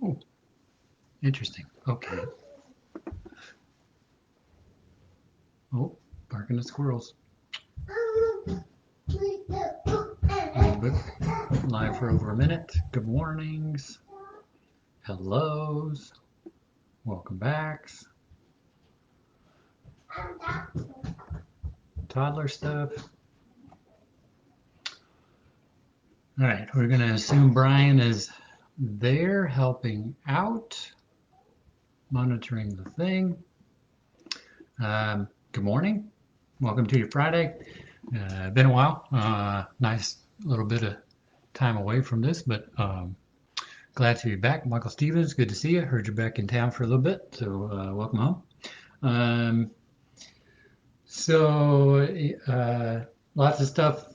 Oh, interesting. Okay. Oh, barking at squirrels. We've been live for over a minute. Good mornings. Hellos. Welcome backs. Toddler stuff. All right, we're going to assume Brian is there helping out, monitoring the thing. Good morning. Welcome to your Friday. Been a while. Nice little bit of time away from this, but glad to be back. Michael Stevens, good to see you. Heard you're back in town for a little bit, so welcome home. Lots of stuff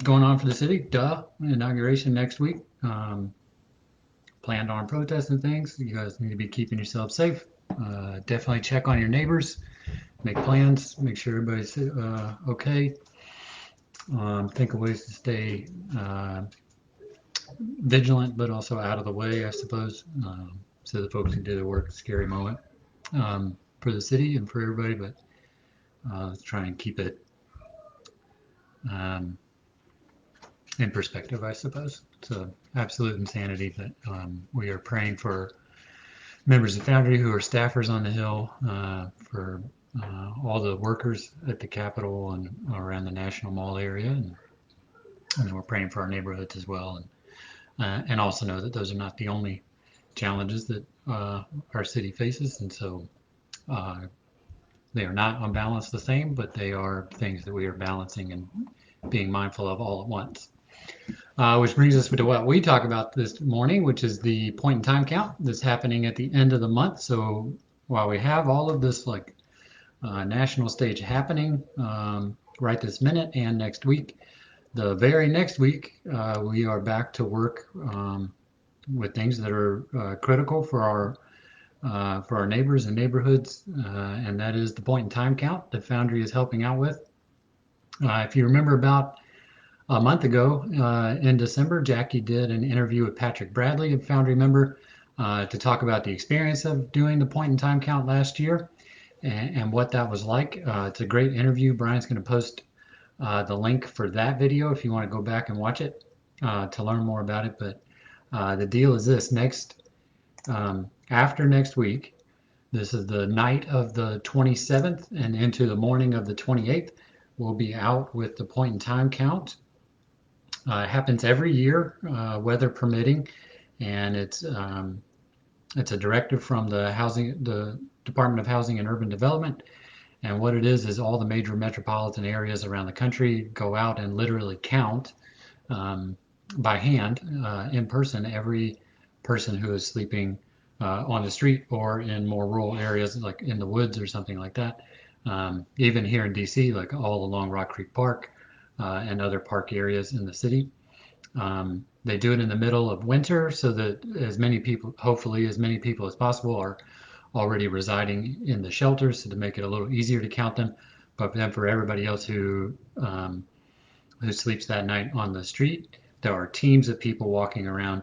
going on for the city. Duh, inauguration next week. Planned on protests and things. You guys need to be keeping yourselves safe. Definitely check on your neighbors. Make plans. Make sure everybody's okay. Think of ways to stay vigilant, but also out of the way, I suppose, so the folks can do their work. Scary moment for the city and for everybody, but let's try and keep it in perspective, I suppose. So absolute insanity, but we are praying for members of Foundry who are staffers on the Hill, for all the workers at the Capitol and around the National Mall area, and then we're praying for our neighborhoods as well, and also know that those are not the only challenges that our city faces, and so they are not on balance the same, but they are things that we are balancing and being mindful of all at once. Which brings us to what we talk about this morning, which is the point in time count that's happening at the end of the month. So while we have all of this national stage happening right this minute and next week, the very next week we are back to work with things that are critical for our neighbors and neighborhoods, and that is the point in time count that Foundry is helping out with. If you remember, about a month ago in December, Jackie did an interview with Patrick Bradley, a Foundry member, to talk about the experience of doing the point in time count last year and what that was like. It's a great interview. Brian's going to post the link for that video if you want to go back and watch it to learn more about it. But the deal is this: after next week, this is the night of the 27th and into the morning of the 28th, we'll be out with the point in time count. It happens every year, weather permitting, and it's a directive from the Department of Housing and Urban Development. And what it is all the major metropolitan areas around the country go out and literally count by hand, in person, every person who is sleeping on the street or in more rural areas, like in the woods or something like that. Even here in DC, like all along Rock Creek Park and other park areas in the city. They do it in the middle of winter so that as many people, hopefully as many people as possible, are already residing in the shelters, so to make it a little easier to count them. But then for everybody else who sleeps that night on the street, there are teams of people walking around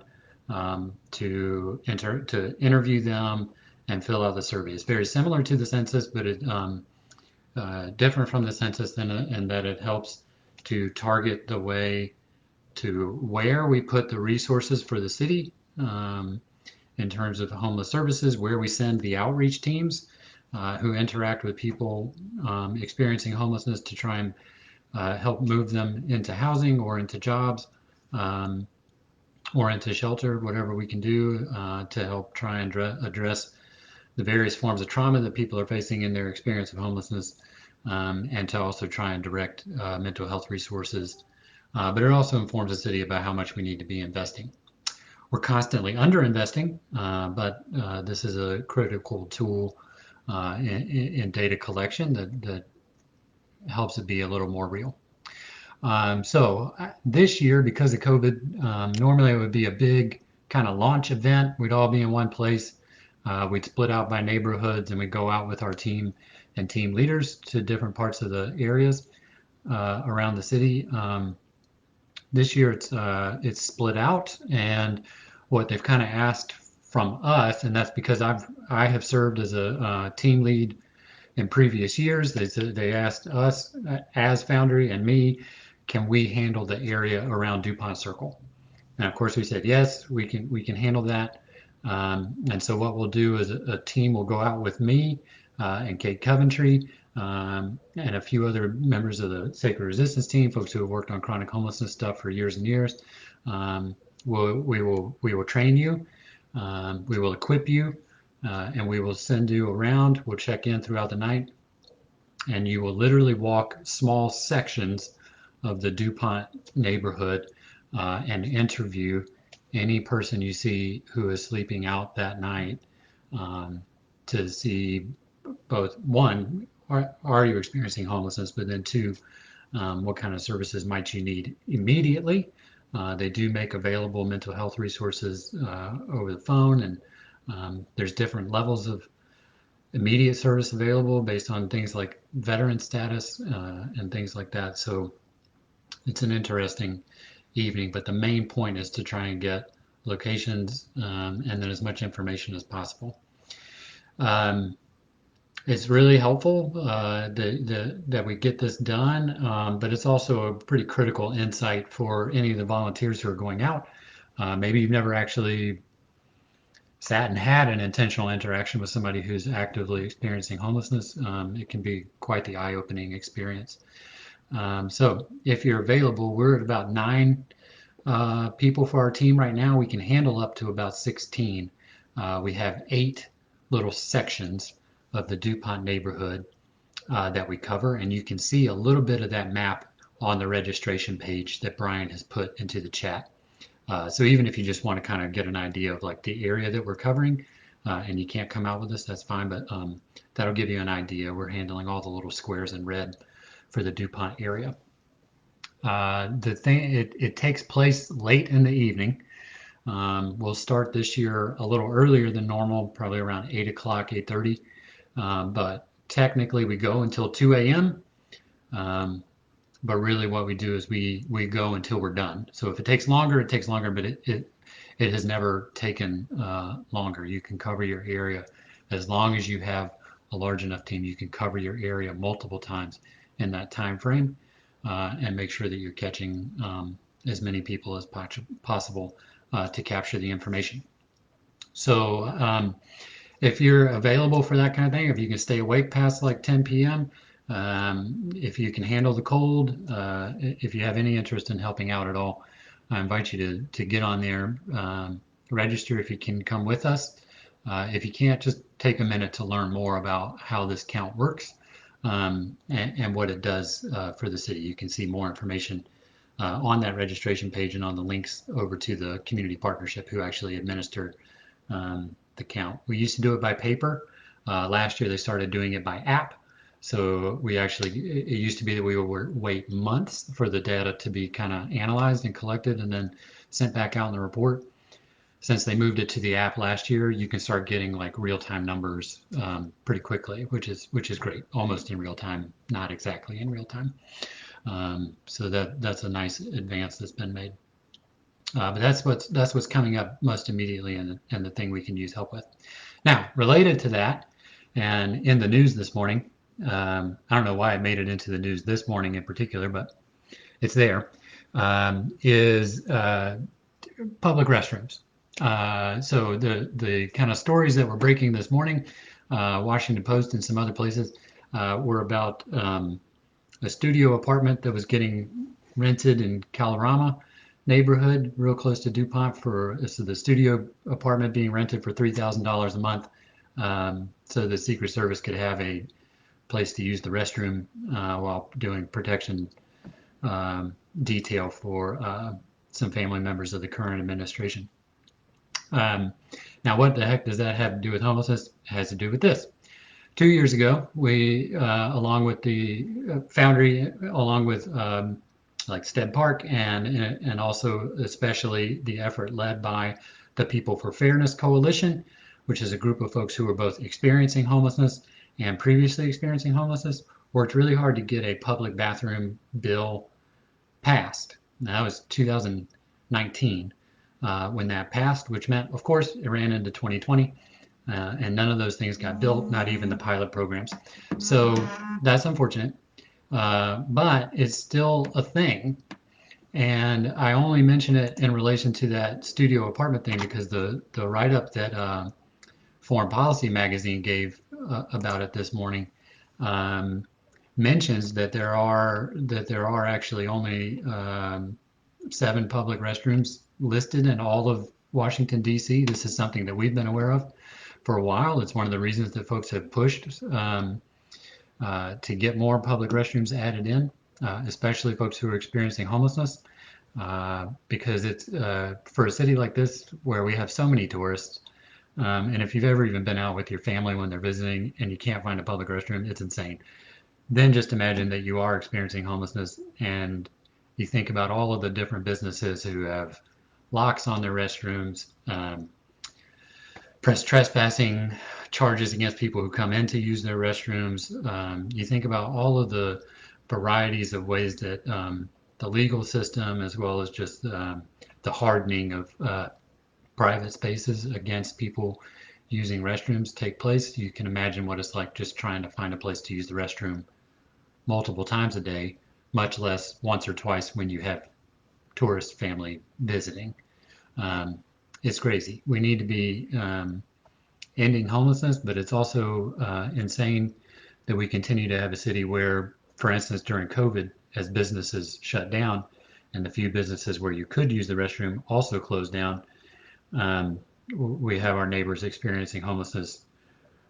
to interview them and fill out the survey. It's very similar to the census, but it different from the census in that it helps to target the way to where we put the resources for the city in terms of homeless services, where we send the outreach teams who interact with people experiencing homelessness to try and help move them into housing or into jobs or into shelter, whatever we can do to help try and address the various forms of trauma that people are facing in their experience of homelessness, and to also try and direct mental health resources. But it also informs the city about how much we need to be investing. We're constantly underinvesting, but this is a critical tool in data collection that helps it be a little more real. So this year, because of COVID, normally it would be a big kind of launch event. We'd all be in one place. We'd split out by neighborhoods and we'd go out with our team and team leaders to different parts of the areas around the city. This year it's split out, and what they've kind of asked from us, and that's because I have served as a team lead in previous years. They asked us as Foundry and me, can we handle the area around DuPont Circle? And of course, we said yes, we can handle that. And so what we'll do is a team will go out with me and Kate Coventry and a few other members of the Sacred Resistance team, folks who have worked on chronic homelessness stuff for years and years. We will train you, we will equip you, and we will send you around. We'll check in throughout the night, and you will literally walk small sections of the DuPont neighborhood and interview any person you see who is sleeping out that night to see both one, are you experiencing homelessness, but then two, what kind of services might you need immediately. They do make available mental health resources over the phone, and there's different levels of immediate service available based on things like veteran status and things like that. So it's an interesting evening, but the main point is to try and get locations and then as much information as possible. It's really helpful that we get this done, but it's also a pretty critical insight for any of the volunteers who are going out. Maybe you've never actually sat and had an intentional interaction with somebody who's actively experiencing homelessness. It can be quite the eye-opening experience. So if you're available, we're at about 9 people for our team right now. We can handle up to about 16. We have 8 little sections of the DuPont neighborhood that we cover, and you can see a little bit of that map on the registration page that Brian has put into the chat. So even if you just want to kind of get an idea of like the area that we're covering, and you can't come out with us, that's fine, but that'll give you an idea. We're handling all the little squares in red for the DuPont area. It takes place late in the evening. We'll start this year a little earlier than normal, probably around 8 o'clock, 8:30. But technically we go until 2 a.m. But really what we do is we go until we're done. So if it takes longer, it takes longer, but it has never taken longer. You can cover your area as long as you have a large enough team. You can cover your area multiple times in that time frame and make sure that you're catching as many people as possible to capture the information. So if you're available for that kind of thing, if you can stay awake past like 10 p.m., if you can handle the cold, if you have any interest in helping out at all, I invite you to get on there, register if you can come with us. If you can't, just take a minute to learn more about how this count works and what it does for the city. You can see more information on that registration page and on the links over to the community partnership who actually administer the count. We used to do it by paper. Last year they started doing it by app. So it used to be that we would wait months for the data to be kind of analyzed and collected and then sent back out in the report. Since they moved it to the app last year, you can start getting like real-time numbers pretty quickly, which is great. Almost in real time, not exactly in real time. So that's a nice advance that's been made. But that's what's coming up most immediately and the thing we can use help with. Now, related to that, and in the news this morning, I don't know why it made it into the news this morning in particular, but it's there, is public restrooms. So the kind of stories that were breaking this morning, Washington Post and some other places, were about a studio apartment that was getting rented in Kalorama neighborhood, real close to DuPont, so the studio apartment being rented for $3,000 a month, so the Secret Service could have a place to use the restroom while doing protection detail for some family members of the current administration. Now, what the heck does that have to do with homelessness? It has to do with this. 2 years ago, we, along with the Foundry, along with like Stead Park, and also especially the effort led by the People for Fairness Coalition, which is a group of folks who are both experiencing homelessness and previously experiencing homelessness, worked really hard to get a public bathroom bill passed. Now, that was 2019. when that passed, which meant, of course, it ran into 2020, and none of those things got built, not even the pilot programs. So that's unfortunate, but it's still a thing. And I only mention it in relation to that studio apartment thing because the write up that Foreign Policy magazine gave about it this morning um, mentions that there are actually only 7 public restrooms listed in all of Washington D.C. This is something that we've been aware of for a while. It's one of the reasons that folks have pushed to get more public restrooms added in, especially folks who are experiencing homelessness, because it's for a city like this where we have so many tourists. And if you've ever even been out with your family when they're visiting and you can't find a public restroom, it's insane. Then just imagine that you are experiencing homelessness and you think about all of the different businesses who have locks on their restrooms, press trespassing charges against people who come in to use their restrooms. You think about all of the varieties of ways that the legal system, as well as just the hardening of private spaces against people using restrooms take place. You can imagine what it's like just trying to find a place to use the restroom multiple times a day, much less once or twice when you have tourist family visiting. Um, it's crazy. We need to be ending homelessness, but it's also insane that we continue to have a city where, for instance, during COVID, as businesses shut down and the few businesses where you could use the restroom also closed down, um, we have our neighbors experiencing homelessness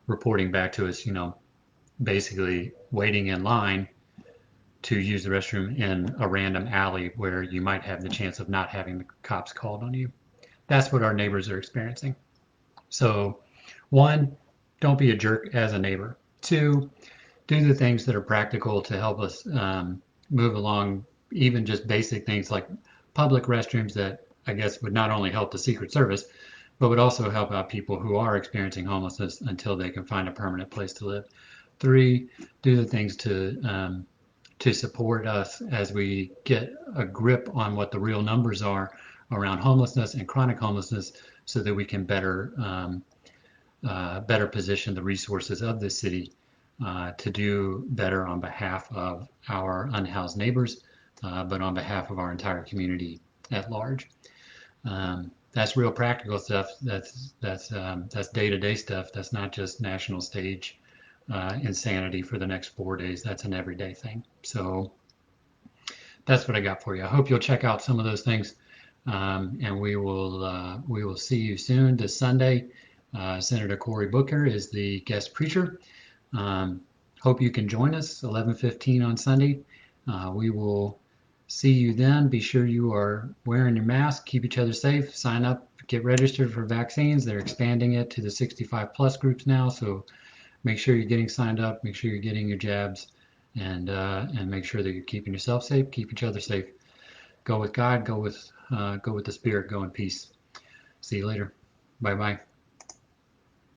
reporting back to us, basically waiting in line to use the restroom in a random alley where you might have the chance of not having the cops called on you. That's what our neighbors are experiencing. So, one, don't be a jerk as a neighbor. Two, do the things that are practical to help us move along, even just basic things like public restrooms that I guess would not only help the Secret Service, but would also help out people who are experiencing homelessness until they can find a permanent place to live. Three, do the things to support us as we get a grip on what the real numbers are around homelessness and chronic homelessness, so that we can better position the resources of the city to do better on behalf of our unhoused neighbors, but on behalf of our entire community at large. That's real practical stuff. That's day-to-day stuff. That's not just national stage insanity for the next 4 days. That's an everyday thing. So that's what I got for you. I hope you'll check out some of those things, and we will see you soon this Sunday. Senator Cory Booker is the guest preacher. Hope you can join us 11:15 on Sunday. We will see you then. Be sure you are wearing your mask. Keep each other safe. Sign up. Get registered for vaccines. They're expanding it to the 65 plus groups now. So make sure you're getting signed up. Make sure you're getting your jabs, and make sure that you're keeping yourself safe. Keep each other safe. Go with God. Go with the Spirit. Go in peace. See you later. Bye bye.